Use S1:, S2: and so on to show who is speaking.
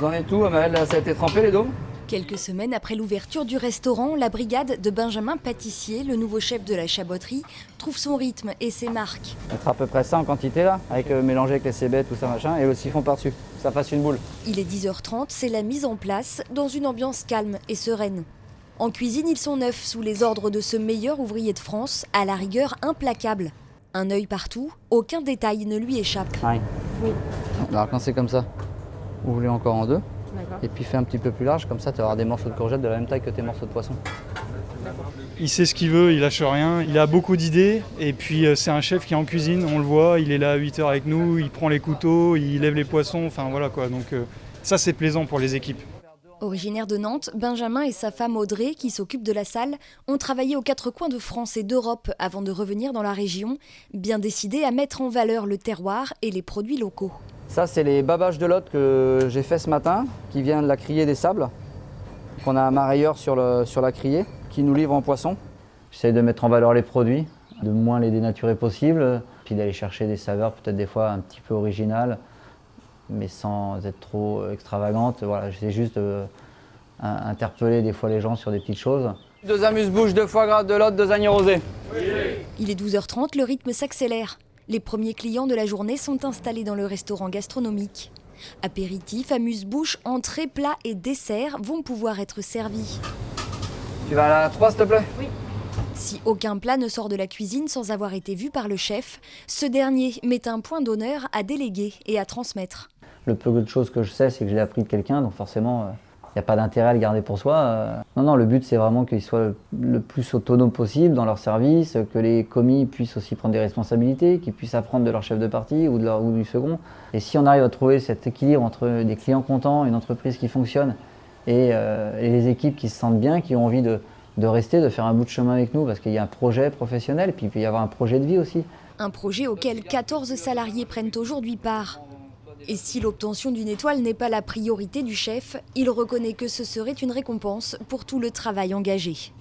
S1: Vous en êtes où, Amael? Ça a été trempé les dos?
S2: Quelques semaines après l'ouverture du restaurant, la brigade de Benjamin Pâtissier, le nouveau chef de la chaboterie, trouve son rythme et ses marques.
S1: Mettre à peu près ça en quantité là, avec mélangé avec les cébettes, tout ça machin, et le siphon par-dessus, ça fasse une boule.
S2: Il est 10h30, c'est la mise en place dans une ambiance calme et sereine. En cuisine, ils sont 9 sous les ordres de ce meilleur ouvrier de France, à la rigueur implacable. Un œil partout, aucun détail ne lui échappe.
S1: Oui. Alors quand c'est comme ça, ouvre-les encore en deux. Et puis fais un petit peu plus large, comme ça tu auras des morceaux de courgettes de la même taille que tes morceaux de poisson.
S3: Il sait ce qu'il veut, il lâche rien, il a beaucoup d'idées et puis c'est un chef qui est en cuisine, on le voit, il est là à 8h avec nous, il prend les couteaux, il lève les poissons, enfin voilà quoi, donc ça c'est plaisant pour les équipes.
S2: Originaire de Nantes, Benjamin et sa femme Audrey, qui s'occupent de la salle, ont travaillé aux 4 coins de France et d'Europe avant de revenir dans la région, bien décidés à mettre en valeur le terroir et les produits locaux.
S1: Ça, c'est les babages de l'autre que j'ai fait ce matin, qui vient de la criée des Sables, qu'on a un marailleur sur la criée, qui nous livre en poisson. J'essaie de mettre en valeur les produits, de moins les dénaturer possible, puis d'aller chercher des saveurs peut-être des fois un petit peu originales, mais sans être trop extravagantes. Voilà, j'essaie juste d'interpeller des fois les gens sur des petites choses. 2 amuse-bouches, 2 foie gras de l'autre, 2 agneaux rosés.
S2: Il est 12h30, le rythme s'accélère. Les premiers clients de la journée sont installés dans le restaurant gastronomique. Apéritifs, amuse-bouches, entrées, plats et desserts vont pouvoir être servis.
S1: Tu vas à la 3 s'il te plaît? Oui.
S2: Si aucun plat ne sort de la cuisine sans avoir été vu par le chef, ce dernier met un point d'honneur à déléguer et à transmettre.
S1: Le peu de choses que je sais, c'est que je l'ai appris de quelqu'un, donc forcément, il n'y a pas d'intérêt à le garder pour soi. Non, le but, c'est vraiment qu'ils soient le plus autonomes possible dans leur service, que les commis puissent aussi prendre des responsabilités, qu'ils puissent apprendre de leur chef de partie ou du second. Et si on arrive à trouver cet équilibre entre des clients contents, une entreprise qui fonctionne et les équipes qui se sentent bien, qui ont envie de rester, de faire un bout de chemin avec nous, parce qu'il y a un projet professionnel, puis il peut y avoir un projet de vie aussi.
S2: Un projet auquel 14 salariés prennent aujourd'hui part. Et si l'obtention d'une étoile n'est pas la priorité du chef, il reconnaît que ce serait une récompense pour tout le travail engagé.